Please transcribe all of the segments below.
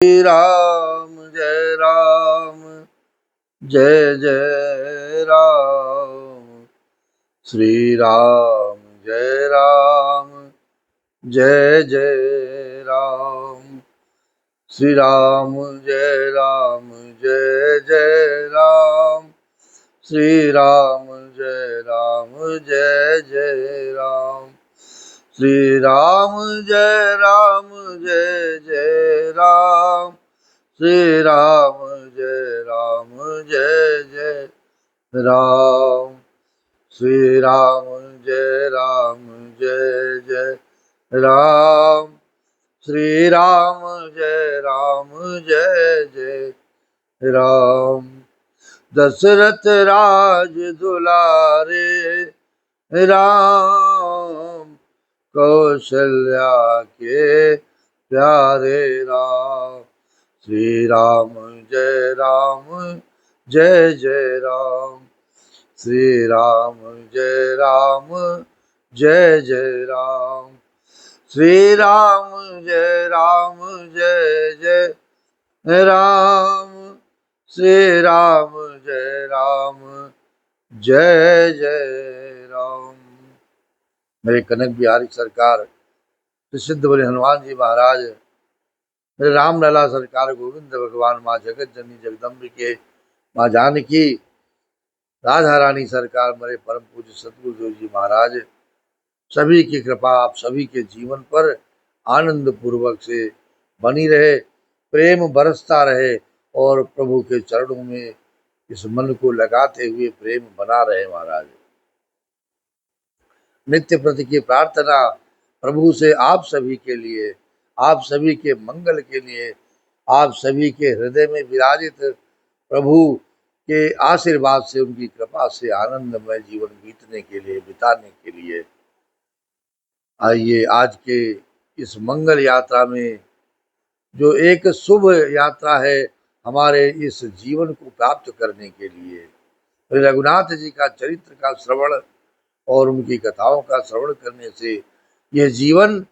राम जय राम जय जय राम। श्री राम जय राम जय जय राम। श्री राम जय राम जय जय राम। श्री राम जय राम जय जय राम। श्री राम जय राम जय जय राम। श्री राम जय राम जय जय राम। श्री राम जय राम जय जय राम। श्री राम जय राम जय जय राम। दशरथ राज दुलारे राम। कौशल्या के प्यारे राम। श्री राम जय राम जय जय राम। श्री राम जय राम जय जय राम। श्री राम जय राम जय जय राम। श्री राम जय राम जय जय राम। मेरे कनक बिहारी सरकार, प्रसिद्ध बड़े हनुमान जी महाराज, मेरे राम लला सरकार, गोविंद भगवान, माँ जगत जननी जगदम्बिके, माँ जानकी, राधा रानी सरकार, मेरे परम पूज्य सतगुरुदेव जी महाराज, सभी की कृपा आप सभी के जीवन पर आनंद पूर्वक से बनी रहे, प्रेम बरसता रहे और प्रभु के चरणों में इस मन को लगाते हुए प्रेम बना रहे महाराज। नित्य प्रति की प्रार्थना प्रभु से आप सभी के लिए, आप सभी के मंगल के लिए, आप सभी के हृदय में विराजित प्रभु के आशीर्वाद से, उनकी कृपा से आनंदमय जीवन बीतने के लिए, बिताने के लिए। आइए आज के इस मंगल यात्रा में, जो एक शुभ यात्रा है हमारे इस जीवन को प्राप्त करने के लिए, रघुनाथ जी का चरित्र का श्रवण और उनकी कथाओं का श्रवण करने से यह जीवन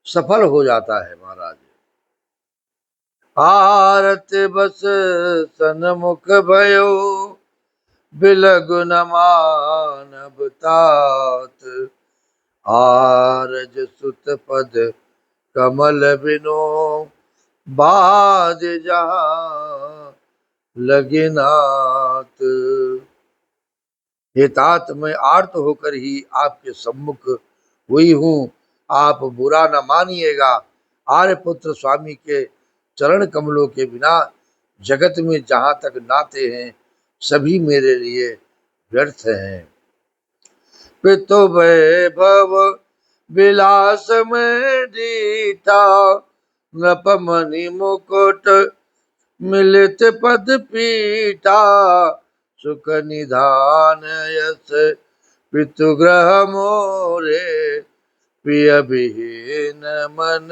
सफल हो जाता है महाराज। आरत बस सन्मुख भयो, बिलगु न मानव तात। आरज सुत पद कमल बिनो, बाज जहाँ लगे नाथ। हे तात, मैं आर्त होकर ही आपके सम्मुख हुई हूँ, आप बुरा न मानिएगा। आर्यपुत्र स्वामी के चरण कमलों के बिना जगत में जहां तक नाते हैं सभी मेरे लिए व्यर्थ हैं। पितु वैभव विलास में दीता, नपमणि मुकुट मिलित पद पीटा। सुख निधान यस पितुग्रह मोरे, प्रिय विहीन मन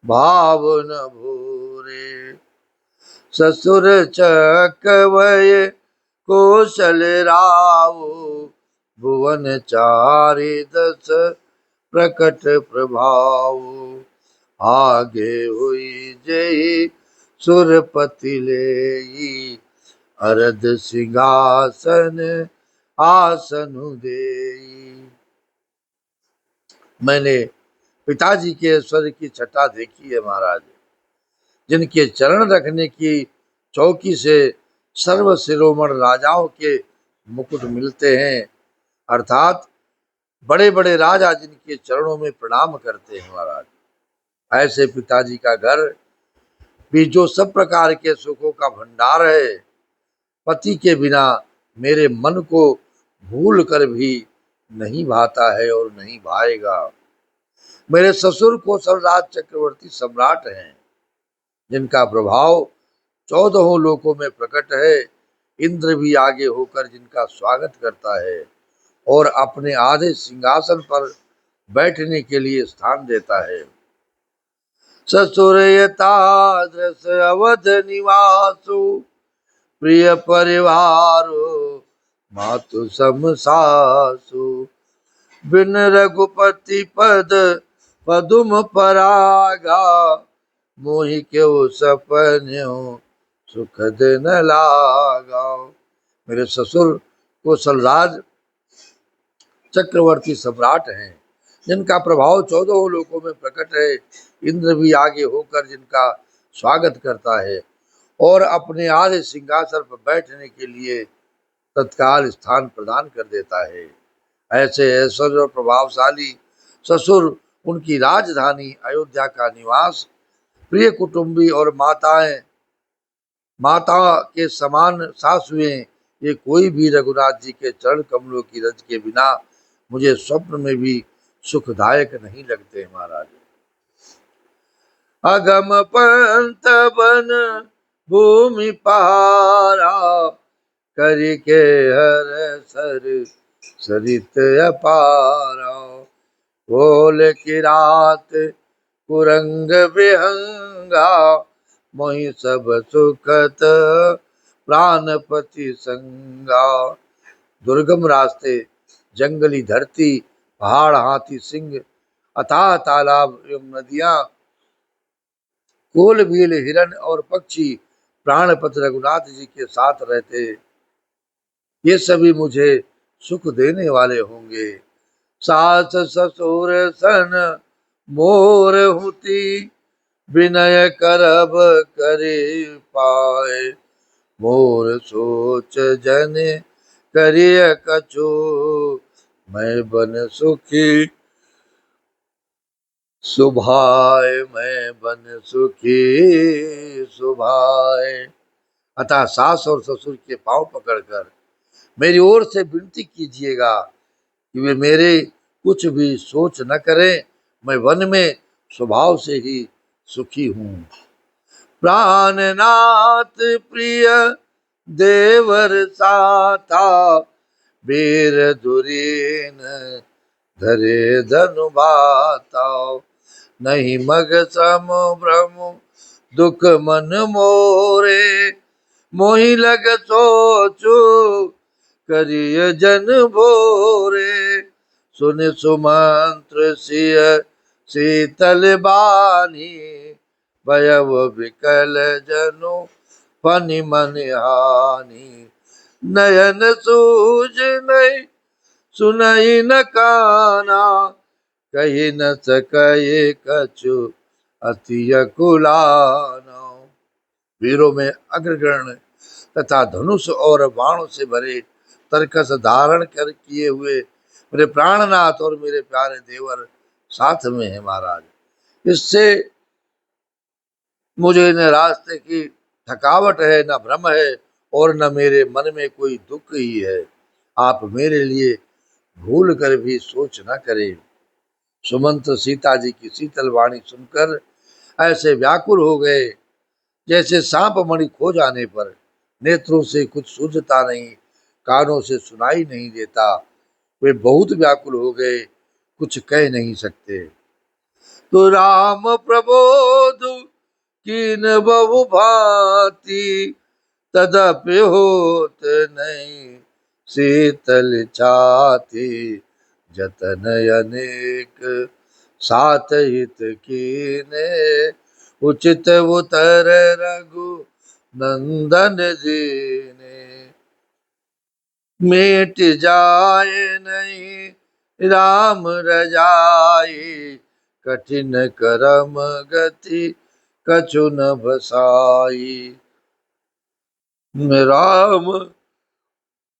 भाव न भूरे। ससुर चकवय कौशल राव, भुवन चारि दस प्रकट प्रभाव। आगे हुई जय सुरपति लेई, अरद सिंहासन आसनु देई। मैंने पिताजी के ऐश्वर्य की छटा देखी है महाराज, जिनके चरण रखने की चौकी से सर्व शिरोमण राजाओं के मुकुट मिलते हैं, अर्थात बड़े बड़े राजा जिनके चरणों में प्रणाम करते हैं महाराज। ऐसे पिताजी का घर भी जो सब प्रकार के सुखों का भंडार है, पति के बिना मेरे मन को भूल कर भी नहीं भाता है और नहीं भाएगा। मेरे ससुर कौशलराज चक्रवर्ती सम्राट हैं, जिनका प्रभाव 14 लोकों में प्रकट है। इंद्र भी आगे होकर जिनका स्वागत करता है और अपने आधे सिंहासन पर बैठने के लिए स्थान देता है। ससुर यथादृश अवध निवासु, प्रिय परिवारो मातु सम सासु। बिन रघुपति पद पदुम परागा, मोहि क्यों सपन्यों सुखद न लागाओ। मेरे ससुर कौशलराज चक्रवर्ती सम्राट हैं, जिनका प्रभाव 14 लोकों में प्रकट है। इंद्र भी आगे होकर जिनका स्वागत करता है और अपने आधे सिंहासन पर बैठने के लिए तत्काल स्थान प्रदान कर देता है। ऐसे ऐश्वर्य और प्रभावशाली ससुर, उनकी राजधानी अयोध्या का निवास, प्रिय कुटुंबी और माता के समान सासुएं, ये कोई भी रघुनाथ जी के चरण कमलों की रज के बिना मुझे स्वप्न में भी सुखदायक नहीं लगते महाराज। अगम पंत बन भूमि पहारा, करके हर सर सरित अपारा। बोल की रात कुरंग विहंगा, मोहि सब सुखत प्राणपति संगा। दुर्गम रास्ते, जंगली धरती, पहाड़, हाथी, सिंह, अथाह तालाब एवं नदियां, कोल भील, हिरण और पक्षी प्राणपति रघुनाथ जी के साथ रहते, ये सभी मुझे सुख देने वाले होंगे। सास ससुर सन मोर हुती, विनय करब करे पाए। मोर सोच जन करिय कछु, मैं बन सुखी सुभाए, मैं बन सुखी सुभाए। अतः सास और ससुर के पांव पकड़कर मेरी ओर से विनती कीजिएगा कि वे मेरे कुछ भी सोच न करें, मैं वन में स्वभाव से ही सुखी हूँ। प्राणनाथ प्रिय देवर साथा, वीर धुरीन धरे धनु भाता। नहीं मग सम भ्रम दुख मन मोरे, मोहि लग सोचु करिय जन भोरे। सुन सुमंत्र सिय शीतल बानी, भयव विकल जनु फनि मन हानि। नयन सूझ नहीं सुनई न काना, कही न सकए कछु अति कुलाना। वीरों में अग्रगण्य तथा धनुष और बाणों से भरे तरकस धारण कर किए हुए मेरे प्राणनाथ और मेरे प्यारे देवर साथ में है महाराज। इससे मुझे न रास्ते की थकावट है, न भ्रम है और न मेरे मन में कोई दुख ही है। आप मेरे लिए भूल कर भी सोच न करें। सुमंत्र सीता जी की शीतल वाणी सुनकर ऐसे व्याकुल हो गए जैसे सांप मणि खो जाने पर नेत्रों से कुछ सूझता नहीं, कानों से सुनाई नहीं देता। वे बहुत व्याकुल हो गए, कुछ कह नहीं सकते। तो राम प्रबोध कीन बहु भांति, तदपि होत नहीं शीतल छाती। जतन अनेक सात हित कीने, उचित उतर रघु नंदन जीने। मिट जाए नहीं राम रजाई, कठिन करम गति कछु न बसाई। राम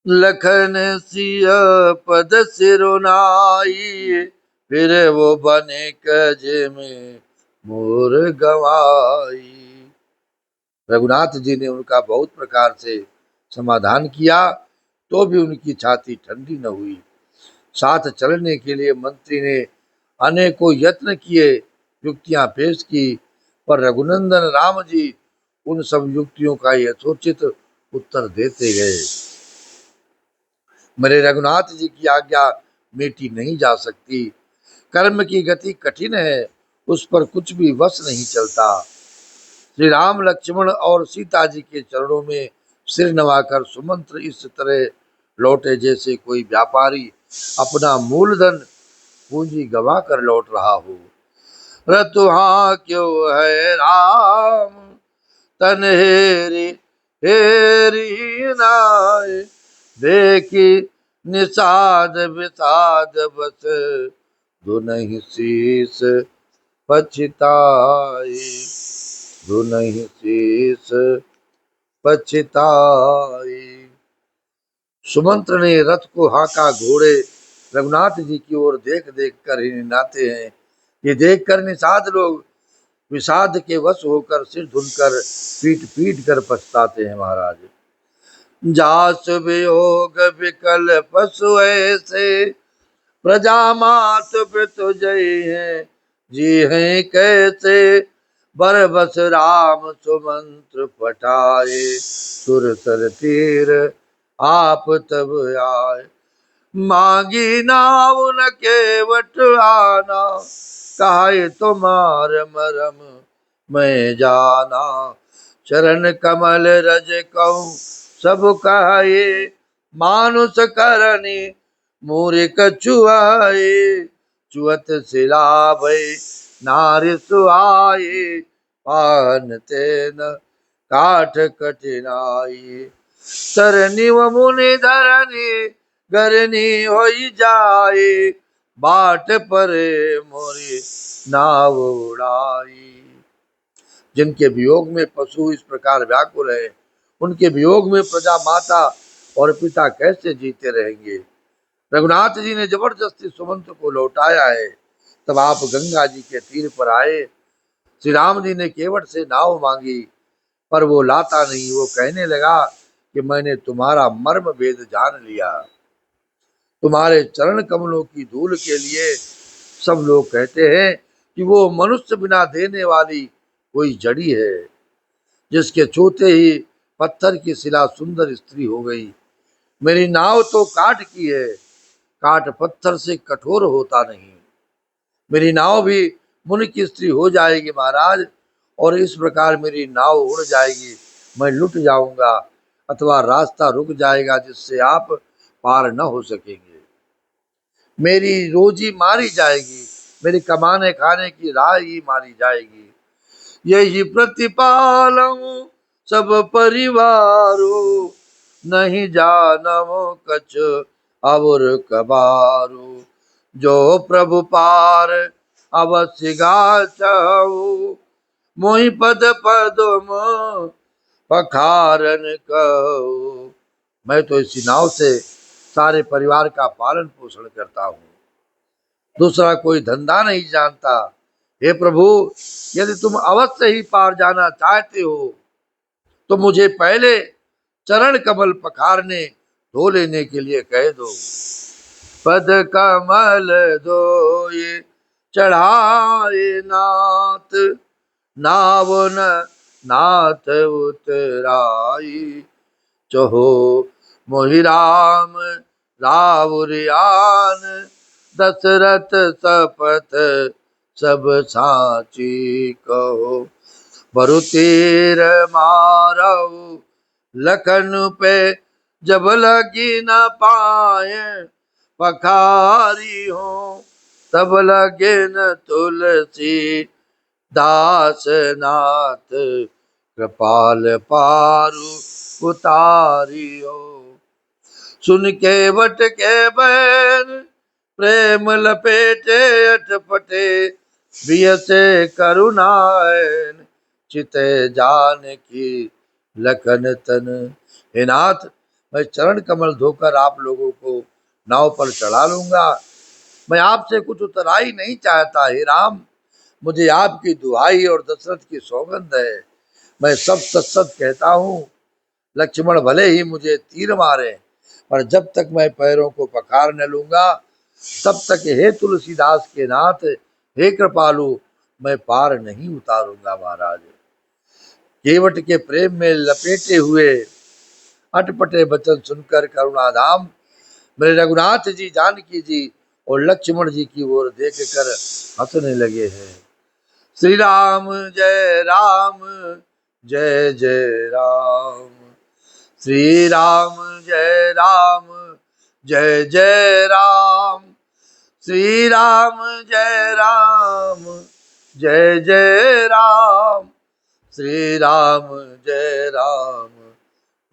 लखन सिया पद सिरुनाई, फिर वो बने कज में मोर गवाई। रघुनाथ जी ने उनका बहुत प्रकार से समाधान किया, तो भी उनकी छाती ठंडी न हुई। साथ चलने के लिए मंत्री ने अनेकों यत्न किए, युक्तियां पेश की, पर रघुनंदन राम जी उन सब युक्तियों का यथोचित उत्तर देते गए। मेरे रघुनाथ जी की आज्ञा मेटी नहीं जा सकती। कर्म की गति कठिन है, उस पर कुछ भी वश नहीं चलता। श्री राम, लक्ष्मण और सीता जी के चरणों में सिर नवाकर सुमंत्र इस तरह लौटे जैसे कोई व्यापारी अपना मूलधन पूंजी गवा कर लौट रहा हो। रतुहा क्यों है राम तन हेरी हेरी नाय। देखी निषाद विषाद बस धुनहि शीस पछताई। धुनहि शीस पछताई। सुमंत्र ने रथ को हाका, घोड़े रघुनाथ जी की ओर देख देख कर ही नाते हैं। ये देख कर निषाद लोग विषाद के वश होकर सिर धुनकर पीट पीट कर पछताते हैं महाराज। जास वियोग विकल पशु ऐसे प्रजा मात पितु जय है जी हैं कैसे। बर बस राम सुमंत्र पठाए सुर सर तीर आप तब आए। मांगी नाव न केवट आना कहे तुम्हार मरम मैं जाना। चरण कमल रज कहूँ सब कहे मानुष करनी मूर्ख कछुआए। चुअत सिला भई नारि सुहाए पान तेन काठ कठिनाई। तरनी व मुनि धरनी गरनी होई जाए बाट परे मोरी नाव उड़ाई। जिनके वियोग में पशु इस प्रकार व्याकुल है, उनके वियोग में प्रजा माता और पिता कैसे जीते रहेंगे। रघुनाथ जी ने जबरदस्ती सुमंत को लौटाया है। तब आप गंगा जी के तीर पर आए। श्री राम जी ने केवट से नाव मांगी पर वो लाता नहीं। वो कहने लगा कि मैंने तुम्हारा मर्म भेद जान लिया। तुम्हारे चरण कमलों की धूल के लिए सब लोग कहते हैं कि वो मनुष्य बिना देने वाली कोई जड़ी है, जिसके छूते ही पत्थर की शिला सुंदर स्त्री हो गई। मेरी नाव तो काठ की है, काठ पत्थर से कठोर होता नहीं। मेरी नाव भी मुनि की स्त्री हो जाएगी महाराज, और इस प्रकार मेरी नाव उड़ जाएगी। मैं लुट जाऊंगा अथवा रास्ता रुक जाएगा जिससे आप पार न हो सकेंगे। मेरी रोजी मारी जाएगी, मेरी कमाने खाने की राह ही मारी जाएगी। यही प्रतिपालूं सब परिवारो नहीं जानवो कछ और कबारो। जो प्रभु पार अवश्य गाचहु मोहि पद पदम पखारन कहु। मैं तो इसी नाव से सारे परिवार का पालन पोषण करता हूँ, दूसरा कोई धंधा नहीं जानता। हे प्रभु, यदि तुम अवश्य ही पार जाना चाहते हो तो मुझे पहले चरण कमल पखारने धो लेने के लिए कह दो। पद कमल धोए चढ़ाए नाथ नाव न नाथ उतराई। चहो मोहि राम रावुरियान दशरथ सपथ सब साची कहो। बरु तीर मारऊ लखन पे जब लगी न पाए पखारी हो। तब लगे न तुलसी दास नाथ कृपाल पारु उतारियो। सुन के वट के बैन प्रेम लपेटे अटपटे बियसे करुणायन चिते जान की लखन तन। हे नाथ, मैं चरण कमल धोकर आप लोगों को नाव पर चढ़ा लूंगा। मैं आपसे कुछ उतराई नहीं चाहता। हे राम, मुझे आपकी दुहाई और दशरथ की सौगंध है। मैं सब सच सच कहता हूँ। लक्ष्मण भले ही मुझे तीर मारे, पर जब तक मैं पैरों को पखार न लूंगा तब तक हे तुलसीदास के नाथ, हे कृपालु, मैं पार नहीं उतारूंगा महाराज। केवट के प्रेम में लपेटे हुए अटपटे वचन सुनकर करुणाधाम मेरे रघुनाथ जी, जानकी जी और लक्ष्मण जी की ओर देख कर हंसने लगे हैं। श्री राम जय राम जय जय राम। श्री राम जय राम जय जय राम। श्री राम जय राम जय जय राम, श्री राम जय राम,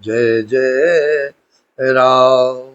जय जय राम।